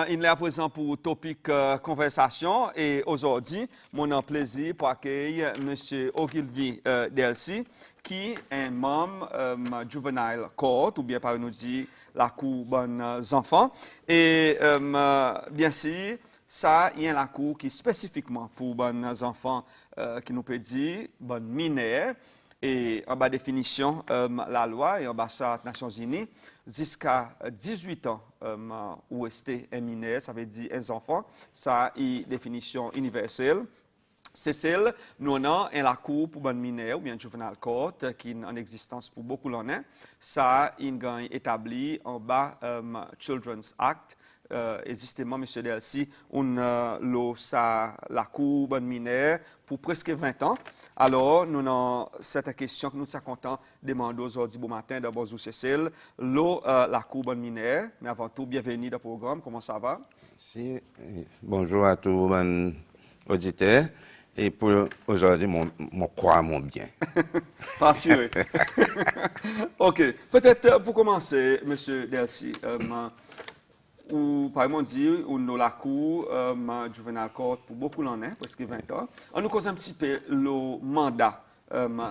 il est à présent pour topic conversation et aujourd'hui, mon a plaisir pour accueillir M. Ogilvy Delcy, qui est membre Juvenile Court, ou bien par nous dire la Cour bonnes enfants. Et bien sûr, ça, il y a la Cour qui spécifiquement pour bonnes enfants, qui nous peut dire bonnes mineurs. Et en bas définition, la loi et en bas ça, Nations Unies, jusqu'à 18 ans, où rester un mineur, ça veut dire un enfant, ça a une définition universelle. C'est celle, nous avons la cour pour bonne mineur, ou bien juvenile court, qui est en existence pour beaucoup d'années. Ça, il est établi en bas Children's Act. Et justement, M. Delcy, on a la cour bonne mineur pour presque 20 ans. Alors, nous avons cette question que nous sommes contents de demander aujourd'hui bon matin d'abord vous Cécile, la cour bonne mineur. Mais avant tout, bienvenue dans le programme. Comment ça va? Merci. Bonjour à tous les auditeurs. Et pour aujourd'hui, mon croix, mon bien. Rassuré. OK. Peut-être pour commencer, M. Delcy, ou par exemple dit, on a la cour juvenile court pour beaucoup d'années, presque 20 ans. On nous cause un petit peu le mandat,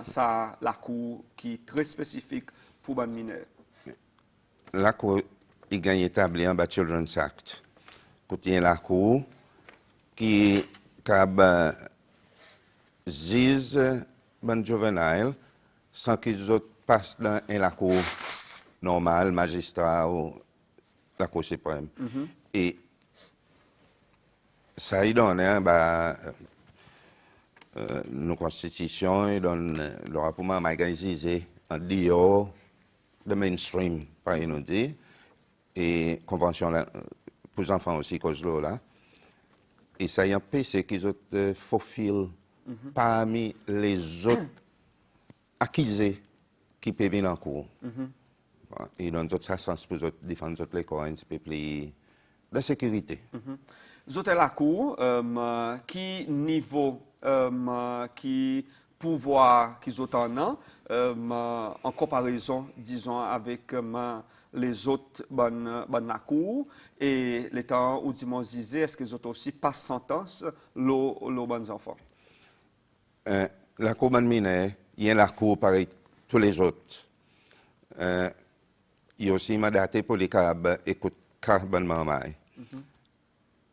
ça, la cour qui est très spécifique pour les mineurs. La cour est établie en bas Children's Act. Côté la cour qui juge les juvéniles sans qu'ils passent dans la cour normale, magistrat ou la Cour suprême. Et ça, il donne nos constitutions, il donne le rapport magazisé en dehors de mainstream, par nous dire, et convention pour les enfants aussi, cause là. Et ça y empêche qu'ils ont faufilent parmi les autres accusés qui peuvent venir en cours. Et dans d'autres sens, pour défendre toutes les corps un petit peu plus de sécurité. Vous avez la cour, qui niveau, qui pouvoir qu'ils ont en comparaison, disons, avec les autres bonnes cour, et les temps où disons est-ce qu'ils ont aussi pas sentence les bonnes enfants? La cour bonne mineure, il y a la cour pareil tous les autres. Il y a aussi mandaté pour les carbone marmaille.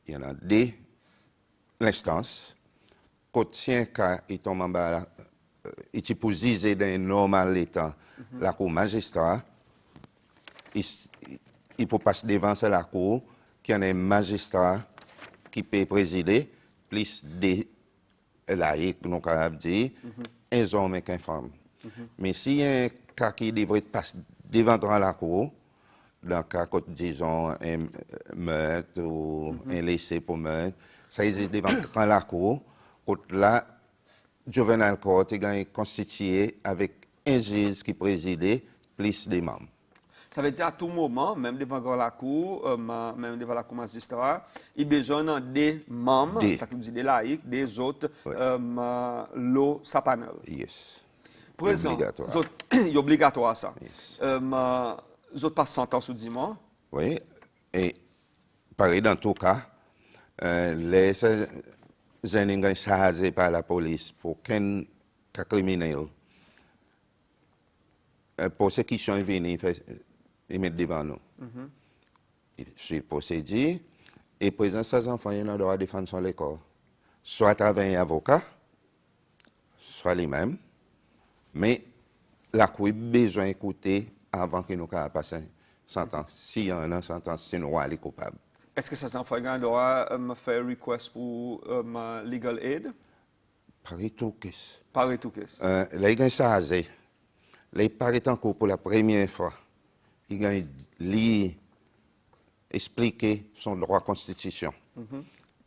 Il y en a deux instances. Quand tient cas est tombé en bas, il est posé dans un normal état, la cour magistrat, il peut passer devant la cour, qui en a un magistrat qui peut présider, plus des laïcs, nous avons dit, un homme et une femme. Mais s'il y a un cas qui devrait passer devant la cour, dans le cas, disons, un meurtre ou un laissé pour meurtre, ça existe devant la cour. Là, Juvenile Court est constitué avec un juge qui préside plus des membres. Ça veut dire à tout moment, même devant la cour, même devant la cour magistrat, il y a besoin des membres, ça veut dire des laïcs, des autres, l'eau, sa panel. Yes. C'est obligatoire. C'est obligatoire ça. Yes. Les autres passent 100 ans sous 10 mois. Oui, et pareil dans tout cas, les jeunes chargés par la police pour qu'un cas criminel, persécution est venue, ils mettent devant nous. Ils suivent procédure, et présent ces enfants, ils ont le droit de défendre son école, soit à travers un avocat, soit lui-même, mais la Cour a besoin d'écouter avant que nous passions une sentence. S'il y a une sentence, c'est nous aller coupable. Est-ce que ces enfants ont le droit de faire request pour legal aid? Pareil tout qu'est-ce. Pareil tout qu'est-ce. Les gens chargés, les paraît encore pour la première fois, ils ont expliqué son droit constitution.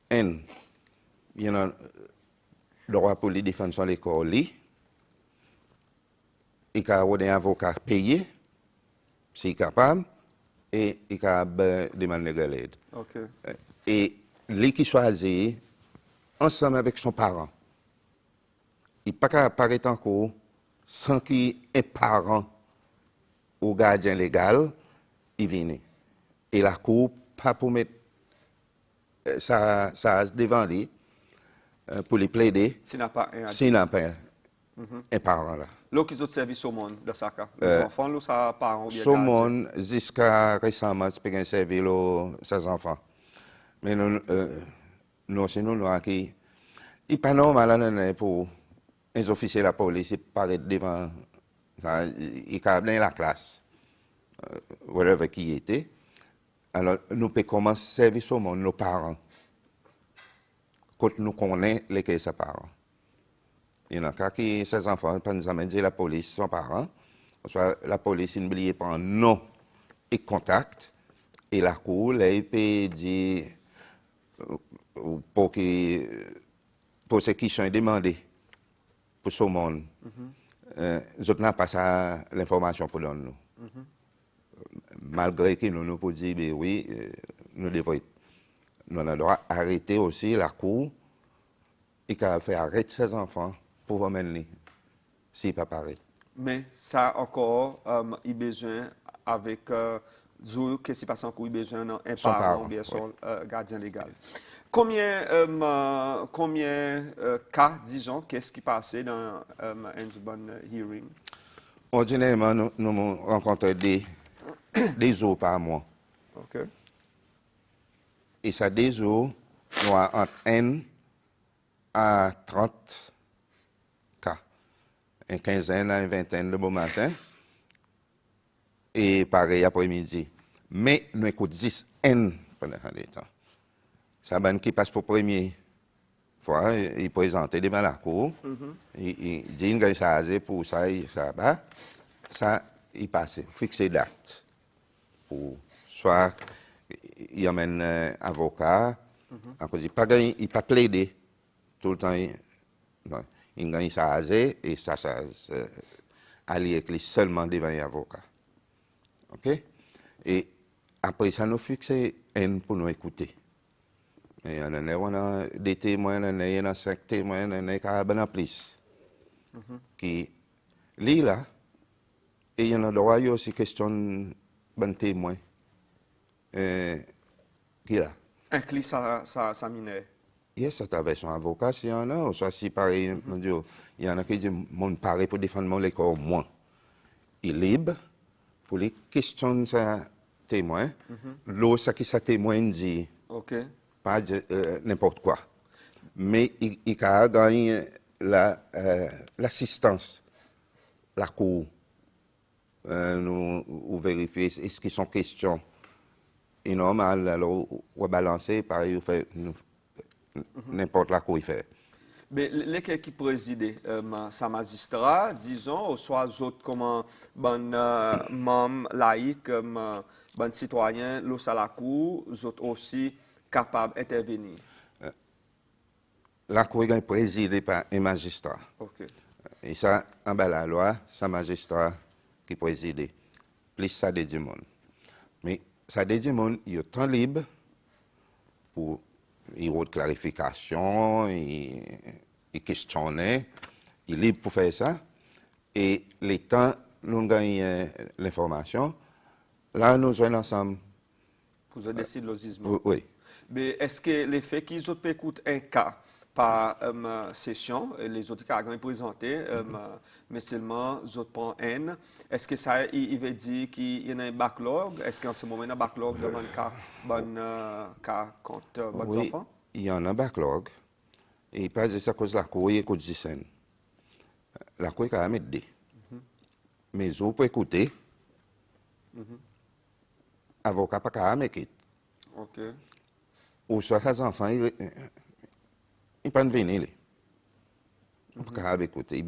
Il y a le droit pour les défendre son école, il y a un avocat payé, s'il est capable, et il y a demande legal aid. Okay. Et lui qui choisit, ensemble avec son parent, il ne peut pas apparaître encore sans qu'il ait un parent ou gardien légal, il vient. Et la Cour, pas pour mettre ça a devant lui pour les plaider S'il n'a pas un s'il n'a pas un parent là. L'autre qui a servi au monde dans sa cas. Les enfants, là, ça parents ou bien Tout le gardien. monde, jusqu'à récemment, c'est pas servi ses enfants. Mais nous, c'est nous qui. Il n'est pas normal pour les officiers de la police de paraître devant. Il câble la classe, whatever qui était. Alors, nous pouvons commencer à servir au monde, nos parents. Quand nous connaissons lesquels ses parents. Il y en a cas qui, ses enfants, par exemple, disent la police, son parent. Soit la police n'oublie pas nom et contact. Et la cour, là, il peut dire pour ceux qui sont demandés pour ce monde. Nous n'avons pas ça, l'information pour nous. Malgré que nous pouvons dire, ben oui, nous devons nous avons le droit d'arrêter aussi la cour et qu'elle fait arrêter ses enfants pour amener s'il n'est pas pareil. Mais ça encore, il a besoin avec qu'est-ce qui se passe encore, il a besoin d'un Son parent parent, ou bien son oui. gardien légal. Combien cas, disons, qu'est-ce qui passait dans un bon hearing? Ordinairement, nous rencontrons des eaux par mois. OK. Et ça, des eaux, nous avons entre 1 à 30 cas. Une quinzaine à une vingtaine le bon matin. Et pareil après-midi. Mais nous écoutons 10 N pendant le temps. Ça va qui passe pour première fois, il présente devant la cour. Il dit que ça a pour ça, ça va. Ça, il passe, fixer date. Pour soit il amène un avocat, il n'a pas plaidé tout le temps. Il gagne ça et ça allié avec lui seulement devant un avocat. OK? Et après ça, nous fixons un pour nous écouter. Et on a des témoins, on a 5 témoins, on a plus. Qui lit là, et il y en a droit aussi question de témoins. Qui là? Inclut ça mineur. Yes, ça avec son avocat, s'il y en a, ou soit si pareil, il y en a qui disent, mon pareil pour défendre mon corps, moi. Il est libre pour les questions de sa témoin. L'autre, ça qui sa témoin dit, OK. pas n'importe quoi. Mais il a gagné l'assistance, la cour. Nous vérifier est-ce qu'ils sont questions et normal, alors on va balancer, pareil, on fait n'importe la quoi il fait. Mais lesquels qui président, sa magistrat, disons, ou soit autres comme bon membres laïcs, bon citoyens, l'os à la cour, autres aussi capables d'intervenir. La cour est présidée par un magistrat. OK. Et ça, en bas la loi, c'est un magistrat qui préside. Plus ça dédié monde. Mais ça dédié monde, il y a temps libre pour il y a de clarification, il questionner, il est libre pour faire ça. Et les temps, nous gagnons l'information. Là, nous sommes ensemble. Vous avez décidé de l'osisme. Oui. Mais est-ce que les faits qu'ils ont écouté un cas par session, les autres cas ont présenté, mais seulement les autres prennent N, est-ce que ça, il veut dire qu'il y a un backlog? Est-ce qu'en ce moment, il y a un backlog de cas contre les Oui, enfants? il y en a un backlog. Et pas juste à cause de la cour, il écoute 10 scènes. La cour est quand même aidée. Mais vous pouvez écouter. Avocat pas quand même écouter. OK. Ou soit les enfants, ils ne peuvent pas venir. On ne peut pas écouter.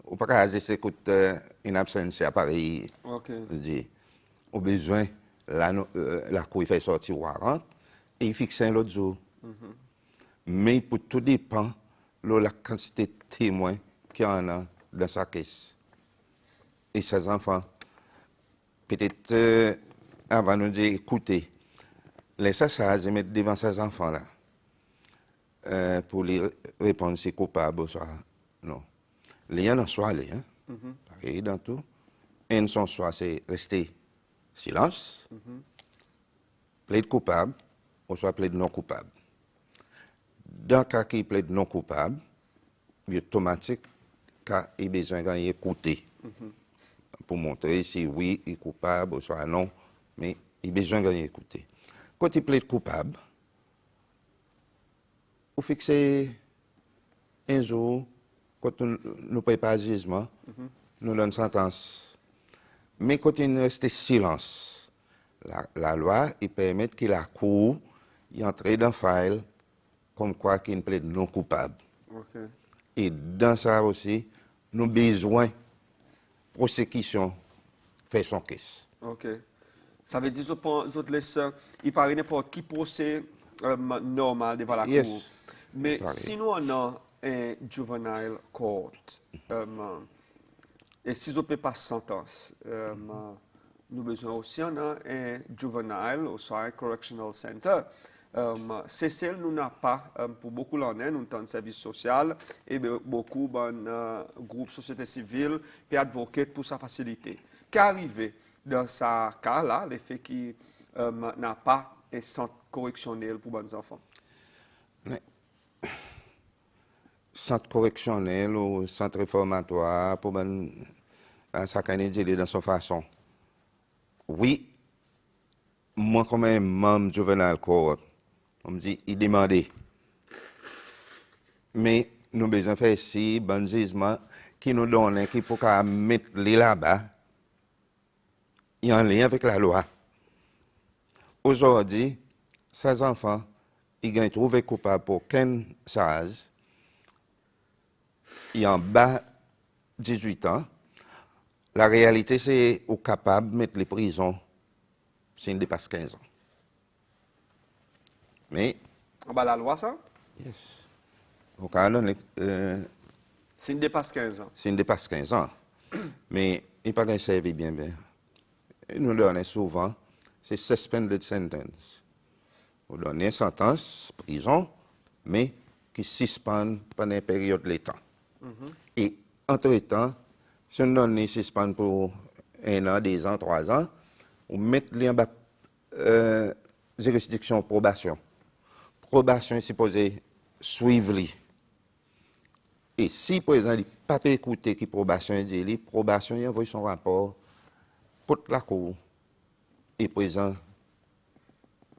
On ne peut pas écouter une absence à Paris. OK. Au besoin, la cour fait sortir warrant et il fixe un autre jour. Mais pour tout dépend de la quantité de témoins qu'il y en a dans sa caisse. Et ses enfants, peut-être avant de nous dire, écoutez, laissez ça, je mettre devant ces enfants-là pour les répondre si c'est coupable ou soit non. Les gens en soit allés, pareil dans tout. Un son soit c'est rester silence, plaide coupable ou soit plaide non coupable. dans le cas qui plaide non coupable, il est automatique qu'il a besoin d'écouter pour montrer si oui, il est coupable ou soit non, mais il a besoin d'écouter. Quand il plaide coupable, vous fixez un jour, quand nous préparons le jugement, nous donnons une sentence. Mais quand il reste silence, la loi il permet que la cour entre dans le file comme quoi qu'il plaide non coupable. OK. Et dans ça aussi, nous avons besoin de prosecution faire son caisse. OK. Ça veut dire que laisse, il paraît n'importe qui procès normal devant la Yes. cour. Mais Pareil. si nous on a un juvenile court, et si on ne peut pas sentence, nous avons besoin aussi d'un juvenile au soit correctional center. C'est celle nous n'a pas pour beaucoup l'année, nous avons un service social et beaucoup de groupes société civile et advocates pour sa facilité. Qu'arrive dans ce cas-là, le fait qu'il n'a pas un centre correctionnel pour les enfants? Centre correctionnel ou centre réformatoire pour ça qu'on est dans son façon. Oui, moi comme un membre juvenile court, on me dit il demandait. Mais nous avons besoin de faire ici bon jugement qui nous donne qui pour mettre les là-bas en lien avec la loi. Aujourd'hui, ces enfants, ils ont été trouvés coupables pour 15 charges. Ils en bas 18 ans. La réalité, c'est qu'ils sont capables de mettre les prisons s'ils dépassent 15 ans. Mais, En bas la loi, ça? yes. Au cas S'il dépasse 15 ans. s'ils dépassent 15 ans. Mais, il n'y a pas qu'un servi bien. Et nous donnons souvent, c'est suspended sentence. Vous donnez une sentence, prison, mais qui suspend pendant une période de temps. Et entre-temps, si on donne une suspend pour 1 an, 2 ans, 3 ans, on met les en bas juridiction probation. Probation est supposée suivre lui. Et si, par exemple, il n'a pas écouté qui probation dit, probation il envoie son rapport pour la cour. Et présent,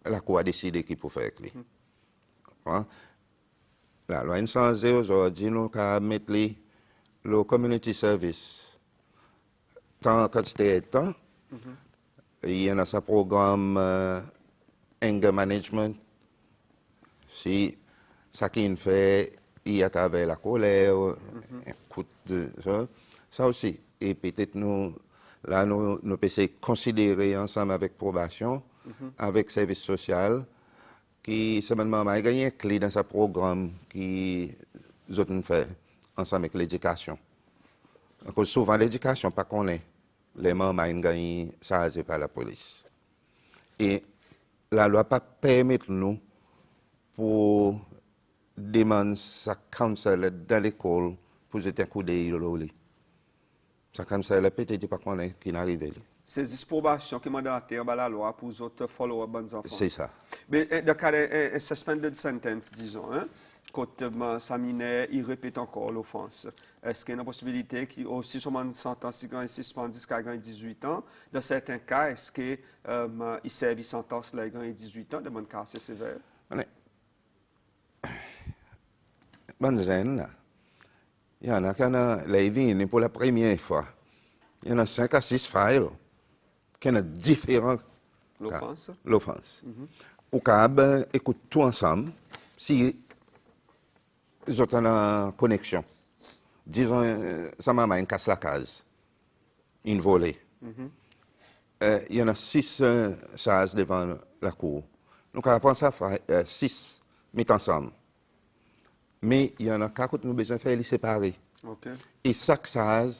la cour a décidé qu'il faut faire avec lui. La loi changé aujourd'hui, nous avons mettre le community service. Tant quantité de temps, il y a un programme anger management. Si ça qui fait, il y a avec la colère, un coup de ça aussi. Et peut-être nous pouvons considérer ensemble avec probation, avec service social, qui seulement a gagné une clé dans ce programme qui nous fait ensemble avec l'éducation. Souvent, l'éducation, pas qu'on est, les membres ont gagné ça par la police. Et la loi pas permettre nous pour demander sa counsel dans l'école pour jeter un coup d'œil. Sa counsel peut-être pas qu'on est qui n'arrive. C'est disprobation qui mandaté en bas la loi pour les autres follow-up bonnes enfants. C'est ça. Mais dans le cas de suspended sentence, disons, hein, quand ça mineur, il répète encore l'offense. Est-ce qu'il y a une possibilité qu'il aussi sur une sentence qui est suspendue jusqu'à 18 ans? Dans certains cas, est-ce qu'il sert une sentence là, 18 ans, de mon cas assez sévère? Bonne jeune, là. Il y en a qui ont les vignes pour la première fois. Il y en a 5 à 6 files qui ont différents L'offense? L'offense. Au cas, écoute tout ensemble. Si ils ont une connexion, disons, sa maman casse la case, une volée. Il y en a 6 charges devant la cour. Donc, on pense à faire 6 mis ensemble. Mais il y en a qu'à nous besoin de faire les séparer. Okay. Et chaque charge,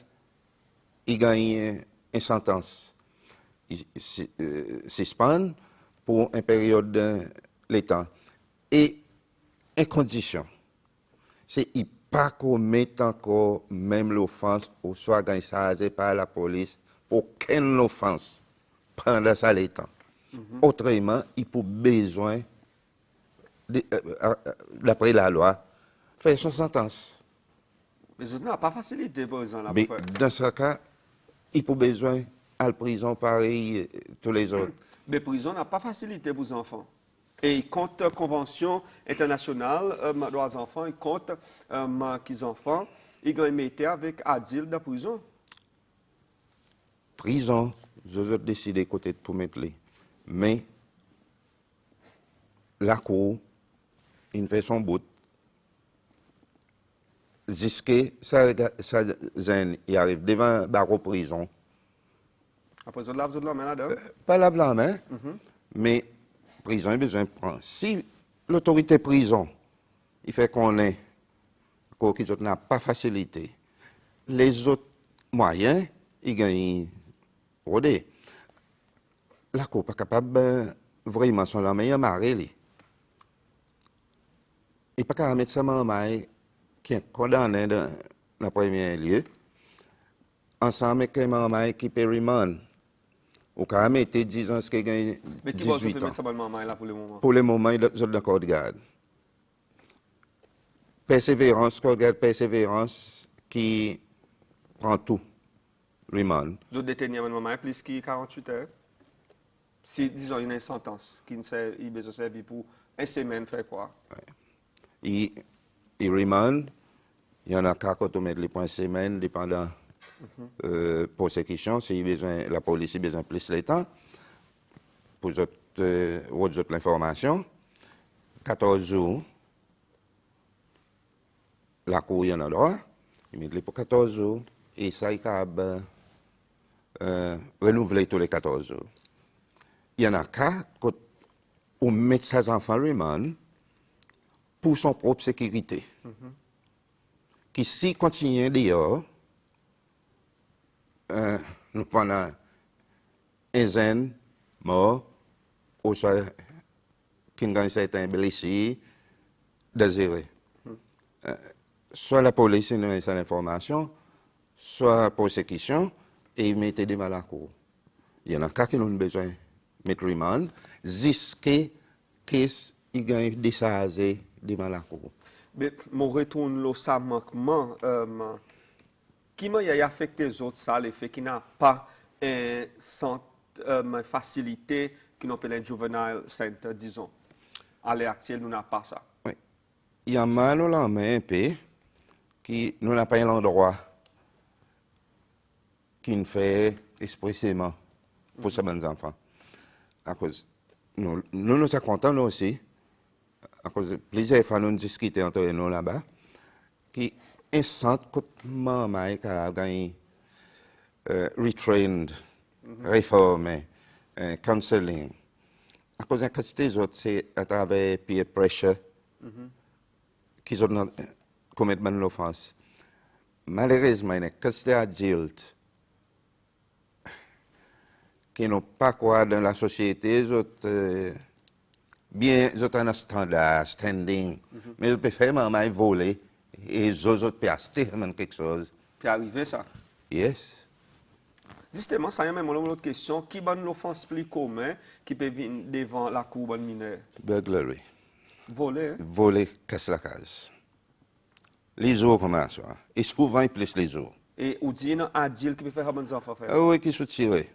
il gagne une sentence. Il suspend pour une période de temps. Et une condition, c'est qu'il ne pas commettre encore même l'offense ou soit gagné chargé par la police, aucune offense pendant ça temps. Autrement, il peut besoin d'après la loi, fait son sentence. Les autres n'ont pas facilité, par exemple, Mais dans ce cas, il faut besoin à la prison pareil tous les autres. Mais prison n'a pas facilité pour les enfants. Et contre la Convention internationale des droits des enfants, et contre les enfants, ils ont mis avec Adil dans la prison. Prison, je vais décider côté pour mettre les. Mais la cour, il fait son bout. Jusqu'à ça, il arrive devant la prison. Après, vous avez la main là-dedans. Pas la main, mais prison, il a besoin de prendre. Si l'autorité prison, il fait qu'on est, qu'ils n'a pas facilité, les autres moyens, ils gagnent rodé. La Cour n'est pas capable vraiment sur la meilleure marée. Il n'est pas capable de mettre ça en main qui est condamné dans le premier lieu, ensemble avec un main qui peut remand. Ou quand même été 10 ans, ce qui gagne 18 ans. Mais qui va se mettre ça en main là pour le moment? Pour le moment, il est d'accord de garde. Persévérance, persévérance qui prend tout. Remand. Vous avez détenu en main plus que 48 heures. Si, disons, il y a une sentence qui il besoin de servir pour une semaine, faire quoi? Il remand. Il y en a qu'à mettre les points semaine, dépendant persécution. Si la police a besoin de plus de temps pour l'information. 14 jours, la Cour y en a droit. Il met pour 14 jours. Et ça, il peut renouveler tous les 14 jours. Il y en a qu'à où mettre ses enfants remand pour son propre sécurité. Qui si continue dehors, nous pendant un an mort, ou soit qui gagne certains blessés, désirés. Soit la police nous a cette information, soit persécution, et ils mettent des mal à la cour. Il y en a cas qui ont besoin de mettre remand, jusqu'à ce qu'ils gagnent des charges des mal à la cour. Mais mon retourne là, ça manquement, qui m'a affecté les autres, ça, le fait qu'il n'a pas une facilité qu'on appelle un juvenile center, disons. À l'heure actuelle, nous n'avons pas ça. Oui. Il y a mal au lendemain un peu, qui nous n'a pas un endroit qui nous fait expressément pour ces bons enfants. À cause, nous sommes contents nous aussi, à cause de plusieurs fois nous discutons entre nous là-bas, qui un centre que maman a gagné retrained, réformé, counseling. À cause de la quantité des autres, c'est à travers peer pressure qu'ils ont commis l'offense. Malheureusement, il y a une quantité d'adultes qui n'ont pas quoi dans la société, ils ont un standard, standing, mais ils peuvent faire maman voler et ils autres peuvent acheter quelque chose. Puis arriver ça. Yes. Justement, ça y a même une autre question. Qui est l'offense plus commune qui peut venir devant la cour de mineur? Burglary. Voler, hein? Voler, casse la case. Les eaux commencent, hein. Et souvent, ils plus les eaux. Et ou dit un adil qui peut faire des enfants faire Ah ça? oui, qui sont tirés.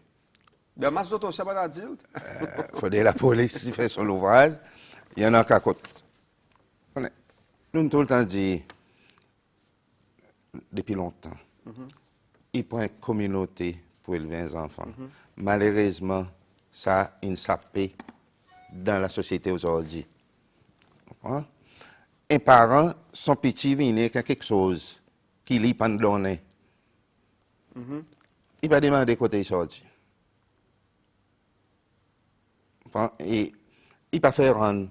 Ben, ma autres aussi, un adil. Il faudrait la police qui fait son ouvrage. Il y en a qu'à côté. Nous, tout le temps dit, depuis longtemps, il prend une communauté pour élever les enfants. Malheureusement, ça a une sapée dans la société aujourd'hui. Un parent, son petit vient avec quelque chose qui lui pas donné. Il va demander côté sorti. Et il va faire rendre.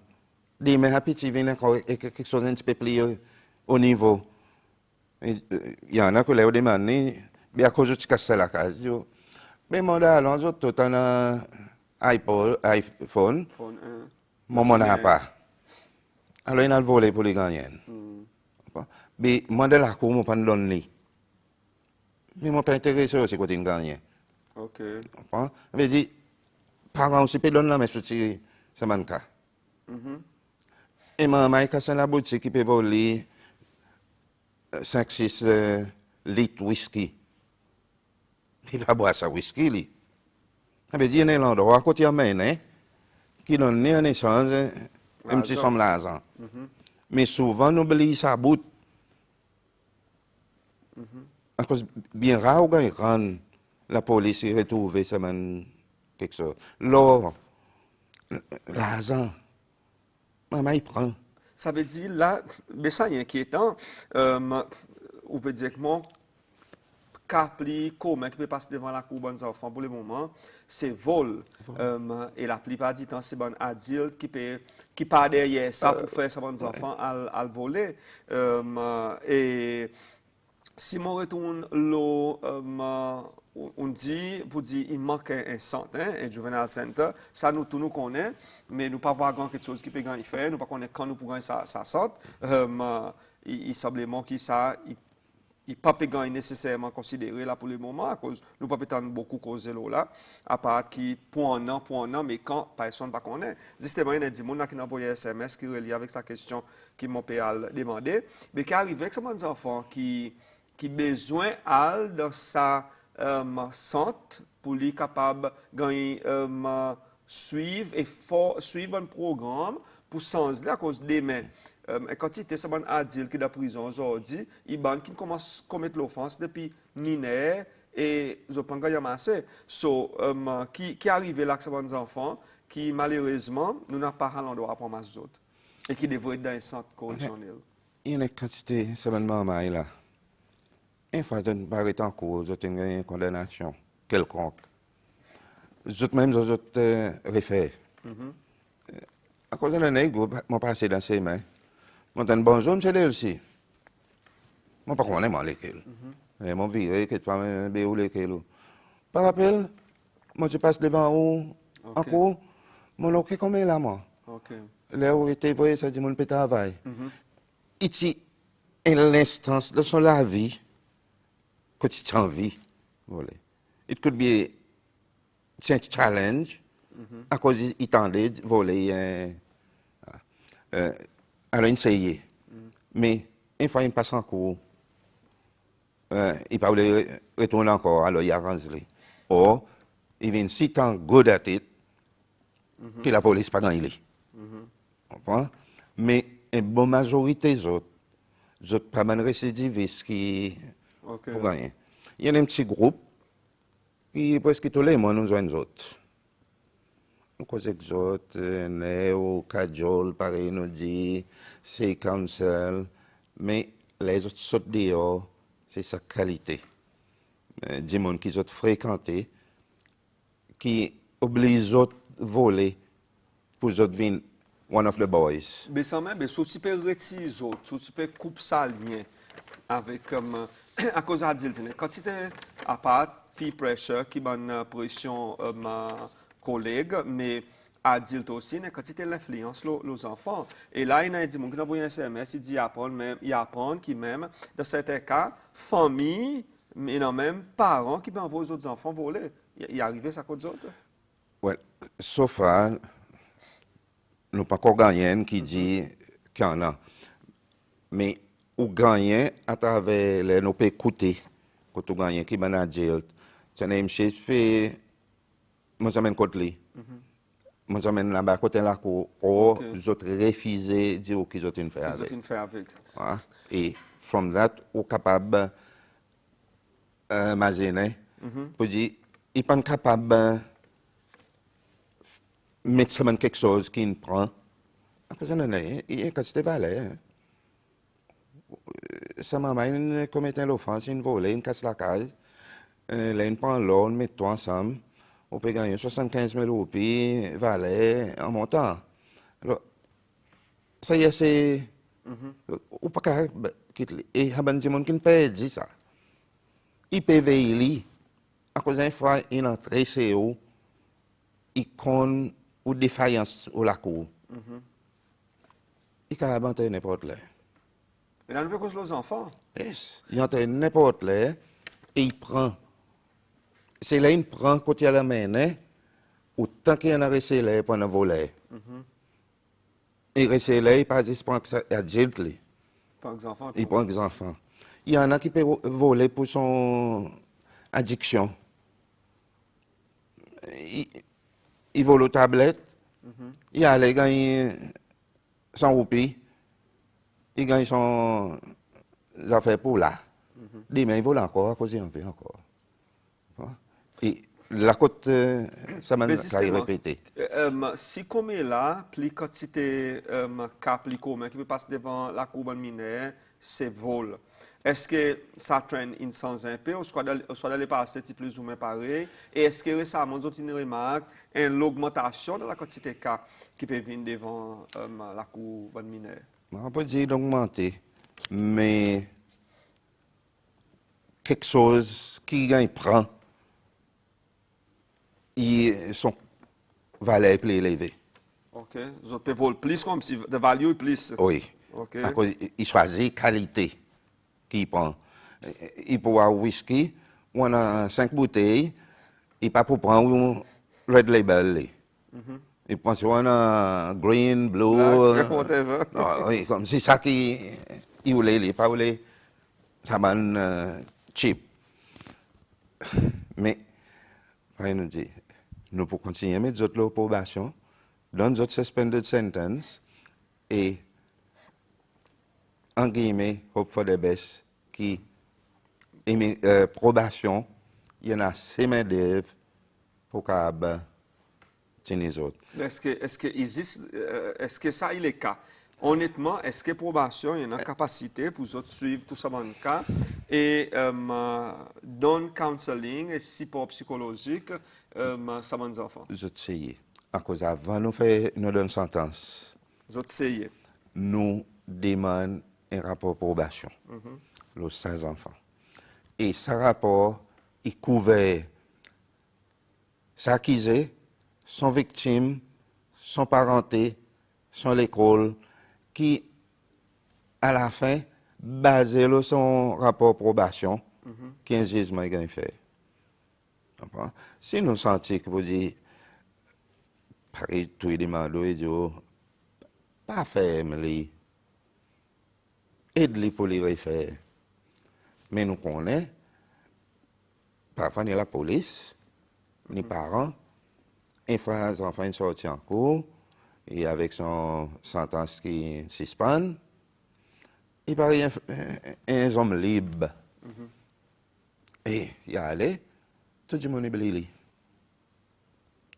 Les mères petit viennent avec quelque chose un petit peu plus au niveau. Il y en a qui leur demandent, mais à cause de casser la case. Mais moi, allons tout en iPhone, moi, je n'ai pas. Alors, il a volé pour les gagner. Mais moi, de la cour, je ne pas donner. Mais je ne pas intéressé aussi quand il gagne. OK. Je veux dire, parents aussi peuvent donner la mais ça manque. Et maman, il casse la boutique qui peut voler 5-6 litres de whisky. Il va boire ça whisky, lui. Ça veut dire qu'il y a un endroit côté amène, qui donne en échange un petit somme d'argent. Mais souvent, nous oublions sa bout. À cause bien rare, quand la police retrouve ça, quelque chose. L'or, l'argent, maman, il prend. Ça veut dire, là, mais ça est inquiétant. On peut dire que mon capli commun qui peut passer devant la cour des enfants pour le moment, c'est vol. Et la plupart du temps, c'est bon adulte qui part derrière ça pour faire ça des enfants à voler. Et si on retourne l'eau, on dit, pour dire, il manque un centre, un juvenile center. Ça, nous, tout nous connaissons, mais nous ne pas voir quelque chose qui peut gagner faire. Nous ne pas connaître quand nous pouvons ça centre. Il semblerait que ça, il pas gagner nécessairement considéré là pour le moment, à cause, nous pas peut-être beaucoup causer là, à part qui, pour un an, mais quand personne ne connaît. Justement, il y a des gens qui ont envoyé un SMS qui relie avec sa question qui m'ont demandé, mais qui arrive avec des enfants qui besoin dans sa centre pour lui capable gagner suivre un programme pour changer à cause des mains. Quand il était un adulte qui est dans la prison aujourd'hui, il qui commence à commettre l'offense depuis mineur et je pense qu'il y a massé. Qui arrive là avec des enfants qui malheureusement nous n'avons pas à l'endroit pour les autres et qui devraient être dans un centre correctionnel. Il y a une quantité de maman là. Une fois que vous n'avez pas en cause, vous avez une condamnation quelconque. Vous même vous réfère. À cause de l'année, je passé dans ses mains. Je dis bonjour, M. Delcy. Je ne sais pas comment je l'école. Je viré, que tu vas me l'école. Par rappel, je passe devant vous, en cours, je dis comment est là, moi. Là où était voyé, ça dit mon petit travail. Ici, l'instance de son la vie, que tu as envie. It could be a challenge, à cause il tendait de voler. Alors, il essayait. Mais, une fois, il passe en cours. Il peut retourner encore, alors il a rangé. Or, il vient si tant good at it, que la police pas gagné. Comprends? Mais, une bonne majorité des autres, pas mal récidivistes qui pour gagner. Il y a un petit groupe qui, presque tous les mois, nous joignent les autres. Nous causons les autres, Néo, Kajol, pareil, nous dit, c'est council, mais les autres sortent dehors, c'est sa qualité. Des gens qui ont fréquenté, qui obligent les autres à voler pour les autres venir one of the boys. Mais ça même, si tu peux retirer les autres, si tu peux couper ça lien avec, à cause d'adulte, quand tu es à part, peer pressure, qui est une pression, ma collègue, mais adulte aussi, quand tu es l'influence les enfants. Et là, il y a des gens qui ont envoyé un SMS, il dit apprendre qui même, dans certains cas, famille, mais non même parents qui envoient aux autres enfants voler. Il est arrivé ça contre autres? Oui, sauf à, nous pas encore gagné qui dit qu'il y en a. Mais, ou gagné à travers les nous peut écouter, quand on gagne qui est adulte. C'est un chef fait, moi j'amène côté lui. Moi j'amène là-bas côté la cour, ou les autres refusé dire qu'ils ont une fait avec. Ils ont une fait avec. Et from that, on est capable imaginer, pour dire, il n'est pas capable mettre quelque chose qui ne prend. Après ça, il y a quand c'était valet. Sa maman, il commet l'offense, il vole, il casse la case. Là, il prend l'or, on met tout ensemble. On peut gagner 75 000 roupies, valet, en montant. Alors, ça y est, c'est. Ou pas qu'à. Et il y a des gens qui ne peuvent pas dire ça. Il peut veiller. À cause d'une fois, il entre chez eux, il connaît ou défaillance ou la cour. Il peut abandonner n'importe là. Mais là, nous cause les enfants. Yes. Il entre n'importe là et il prend. C'est là qu'il prend quand il y a la main, ou tant qu'il y en a resté là pendant voler. Et rester là, il pas juste prendre adulte, Par exemple, il prend des enfants. Il y en a qui peuvent voler pour son addiction. Il vole aux tablettes, il allait gagner 100 roupies, il gagne son affaires pour là. Demain, il vole encore, à cause il en fait encore. Et la côte, ça m'a répété. Si comme est là, plus quantité cap, plus commun qui peut passer devant la cour minière, c'est vol. Est-ce que ça traîne une sans un peu, ou soit d'aller passer plus ou moins pareil? Et est-ce que récemment, vous avez une remarque, une augmentation de la quantité cap qui peut venir devant la cour minière? On peut dire d'augmenter, mais quelque chose qui gagne prend, son valeur plus élevée. OK. Vous pouvez voler plus comme si de value est plus. Oui. OK. À cause, il choisit qualité qu'il prend. Il peut avoir whisky, on a 5 bouteilles, il pas pour prendre un red label. Il pense qu'on a green, blue. Black, whatever. Non, oui, comme c'est ça qu'il voulait, il pas voulait, ça m'a cheap. Mais, il nous dit, nous pouvons continuer à mettre d'autres la probation, donner d'autres suspended sentence, et, en guillemets, hope for the best, qui, probation, il y en a 6 mains d'œuvre pour qu'à les autres. Est-ce que ça, il est cas? Honnêtement, est-ce que probation, il y a une capacité pour vous suivre tout ça dans le cas et donne counseling et support psychologique ça va nos enfants? Je sais, à cause avant nous faire une sentence, Vous essayez. nous demandons un rapport probation, les 16 enfants. Et ce rapport, il couvert s'accuser, son victime, son parenté, son l'école, qui, à la fin, basé sur son rapport probation, qu'un jugement a fait. Si nous sentons que vous dites, pareil, tout les demandes, et dit, pas faire, aide-les pour les refaire. Mais nous connaissons, parfois, ni la police, ni les parents, un frère, les enfants sortent en cours, et avec son sentence qui suspend, il paraît un homme libre. Et il y a allé, tout le monde est blé.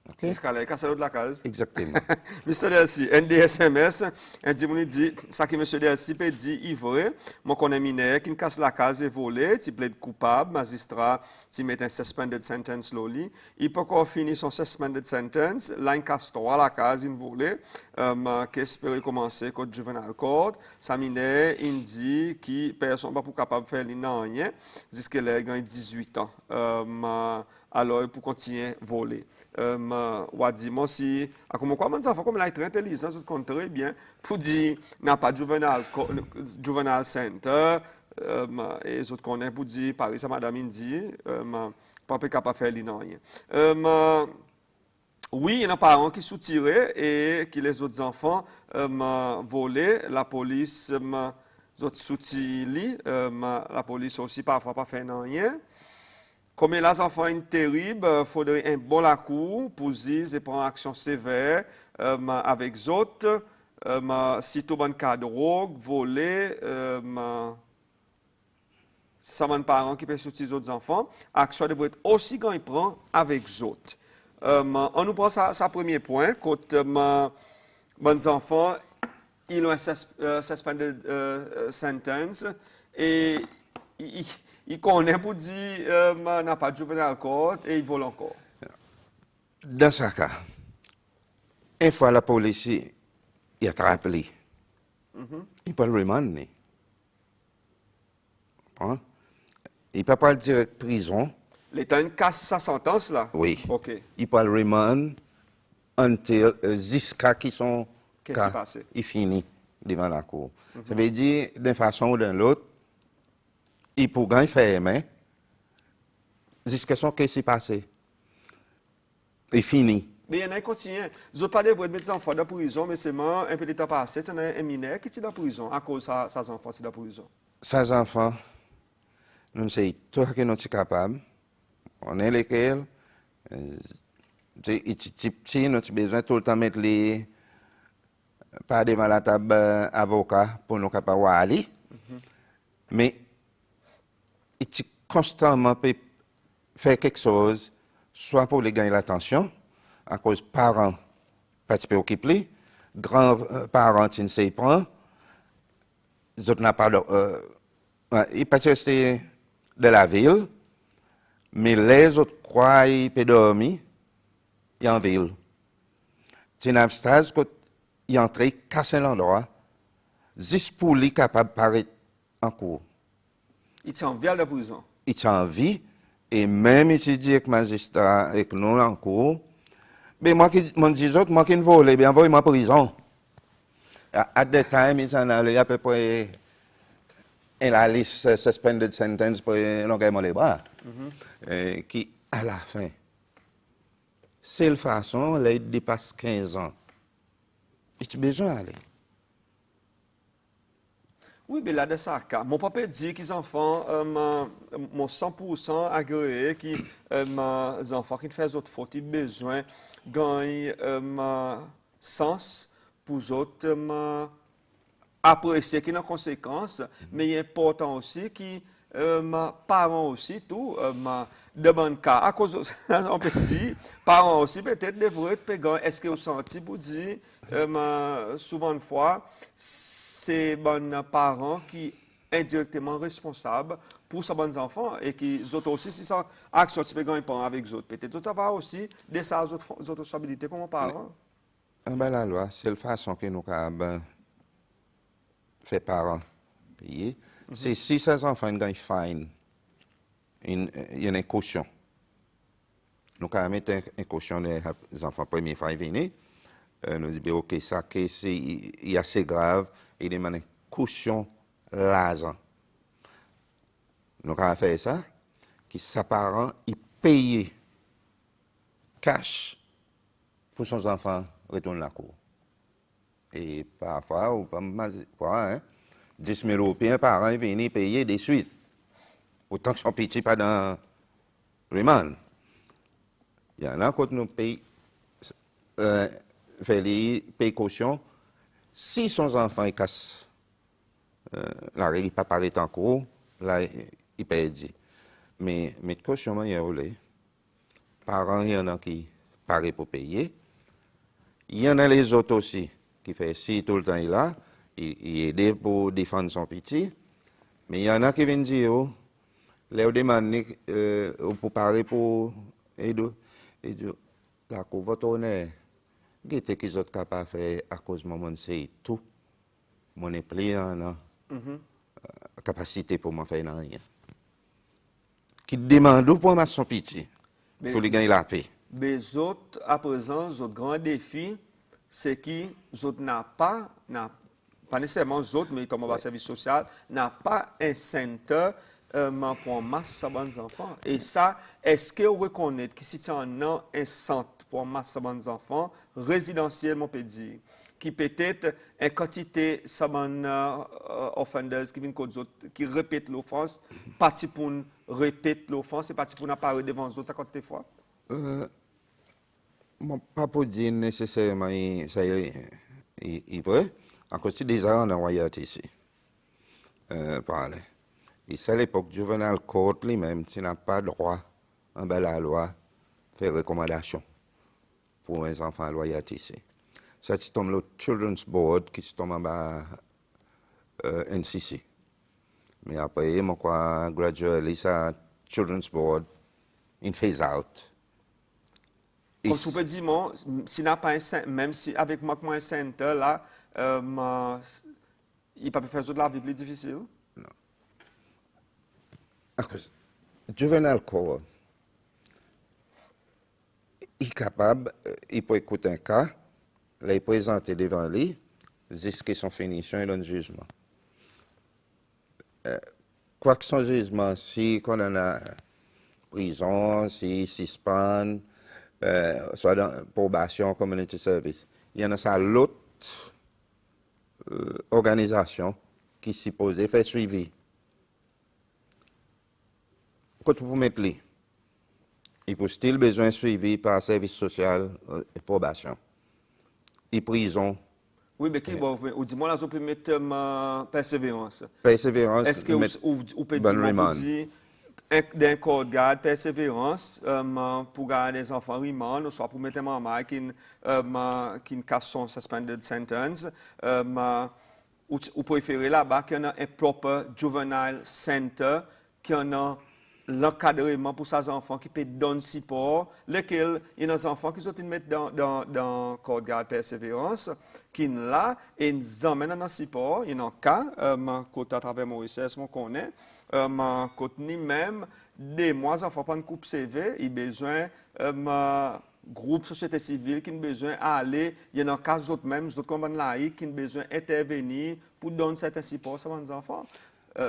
OK? Escalade, casse de la case. Exactement. Mr. Delcy, NDSMS, un dit, ça que M. Delcy peut dire, il vrai, moi connais mineur, qui casse la case et volé, tu plaide coupable, magistrat, tu met un suspended sentence loli, il peut encore finir son suspended sentence, là, il casse à la case, il volé, qui espère commencer code juvenile court, ça mineur, il dit, qui personne pas pour capable de faire rien, jusqu'à là, il a 18 ans. Alors, pour continuer à voler. Moi, si, comme quoi, mes enfants, comme là, ils sont très intelligents, ils comptent très bien, pour dire, n'a pas de juvenile center, et les autres connaissent pour dire, Paris, ça, madame, il dit, pas capable de faire rien. Oui, il y a des parents qui sont tirés et qui les autres enfants volés. La police, les autres soutiennent, la police aussi parfois pas fait rien. Comme les enfants sont terribles, il faudrait un bon lacour pour dire et prendre action sévère avec les autres. Si tout le cas de drogue, voler, ça va parents qui peuvent soutenir les autres enfants. Action devrait être aussi quand ils prennent avec les autres. On nous prend ça premier point. Quand les enfants, ils ont un suspended sentence et il connaît pour dire n'a pas de juvenile court et il vole encore. Dans ce cas, une fois la police il attrape lui, il peut le remander. Hein? Il ne peut pas le dire prison. L'État casse sa sentence là? Oui. OK. Il peut le remander jusqu'à qu'ils sont. Qu'est-ce qui s'est passé? Il finit devant la cour. Ça veut dire, d'une façon ou d'une autre, il peut gagner ferme jusqu'à ce qu'il s'est passé. Il finit. Mais il y en a qui continuent. Ils n'ont pas de mettre des enfants dans la prison, mais c'est un peu de temps passé, c'est un mineur qui est dans la prison à cause de ses enfants qui sont dans la prison. Ces enfants, nous sommes tous qui nous sommes capables. On est lesquels. Petit, nous avons besoin tout le temps de mettre les pas devant la table avocat pour nous capables aller. Mais il constamment faire quelque chose, soit pour les gagner l'attention, à cause des parents pas préoccupés, grands-parents qui ne savent pas, les autres n'ont pas ils peuvent rester de la ville, mais les autres croient qu'ils peuvent dormir en ville. C'est une abstraction quand ils entrent, casser l'endroit, juste pour les capables de paraître en cours. Ils sont vers la prison. Ils sont en vie, et même étudier avec magistrat, avec nous en cours, mais moi qui ne vole, bien envoyez-moi en prison. At the time, ils en allaient à peu près la liste suspended sentence pour l'engagement les bras, qui, à la fin, c'est la façon, là, il dépasse 15 ans. Et tu as besoin d'aller. Oui, mais là, de ça, mon papa dit que les enfants, mon 100% agréé, que les enfants qui font autres fautes, ils ont besoin de gagner sens pour les autres apprécier qu'il y a une conséquence, mais il est important aussi que mes parents aussi, tout, de bon cas, à cause on peut dire, parents aussi peut-être devraient être payants. Est-ce que vous sentez pour dire, souvent une fois, c'est les parents qui sont indirectement responsables pour ces bons enfants et qui autres aussi, si ça action tu peux gagner avec les autres, peut-être ça va aussi de ça autres responsabilités comme parents. Ben, la loi, c'est la façon que nous avons fait parents payer. C'est si ces enfants gagnent fine, il y a une caution. Nous avons mis une caution des enfants première fois venus. Nous disons, OK, ça, c'est assez grave. Il demande une caution l'argent. Nous avons fait ça, que ses parents, ils payent cash pour son enfant retourner à la cour. Et parfois, ou pas hein, 10 000 Européens par an viennent payer des suites. Autant que son petit pas dans le monde. Il y en a quand nous payons, paye caution, si son enfant casse, la règle pas paraît en cours, là, il paye. Mais caution, il y a les parents, il y en a qui paraît pour payer. Il y en a les autres aussi qui fait si tout le temps il est là, il aide pour défendre son petit. Mais il y en a qui viennent dire, oh, les demandent pour parler pour aider. La cour, votre honneur, qu'est-ce qu'ils sont capables de faire à cause de mon c'est tout. Mon pliant, capacité pour m'en faire rien. Qui demande pour moi son petit, pour lui gagner la paix. Les autres, à présent, les autres grands défis, c'est qu'ils n'ont pas nécessairement les autres, mais comme on va service social, n'a pas un centre pour masse de bons enfants. Et ça, est-ce que vous reconnaissez que si tu as un centre pour masse de bons enfants, résidentiel, on peut dire, qui peut-être une quantité de bons offenders qui viennent qui répètent l'offense, parti pour répéter l'offense et parti pour apparaître devant les autres, ça compte des fois? Pas pour dire nécessairement ça est vrai, à cause des arts en royauté ici. Et c'est à l'époque juvenile court lui-même, tu n'as pas droit, en bas la loi, faire recommandation pour les enfants en royauté ici. Ça, tu tombes le Children's Board qui se tombe en bas NCC. Mais après, moi, quoi, gradually, ça, Children's Board, in phase out. Comme tu peux dire, si n'a pas même si avec moi un centre là, il peut faire de la vie plus difficile. Non. À cause juvenile court, il est capable, il peut écouter un cas, les présenter devant lui, jusqu'à son finition et le jugement. Quoi que son jugement, si on a prison, si suspend, soit dans probation, community service. Il y en a ça l'autre organisation qui s'y posait faire suivi. Quand vous mettez les, il peut still besoin de suivi par service social et probation. Et prison. Oui, mais qui bon, ou dis-moi là, vous pouvez mettre persévérance. Persévérance. Est-ce que vous pouvez dire, remand. d'un code garde persévérance pour garder des enfants remand, soit pour mettre maman qui casse son suspended sentence, ou préférez là-bas qu'il y en a un propre juvenile center qui en a l'encadrement pour ces enfants qui peut donner support, lesquels il y a des enfants qui sont mettre dans le code garde persévérance, qui sont là et nous emmènent dans le support. Il y a un cas, à travers mon recherche, on connaît, ni même des mois enfants pas une coupe CV, ils ont besoin groupe société civile qui ont besoin d'aller, il y a un cas d'autres même, d'autres comme laïcs qui ont besoin d'intervenir pour donner certains supports à ces enfants.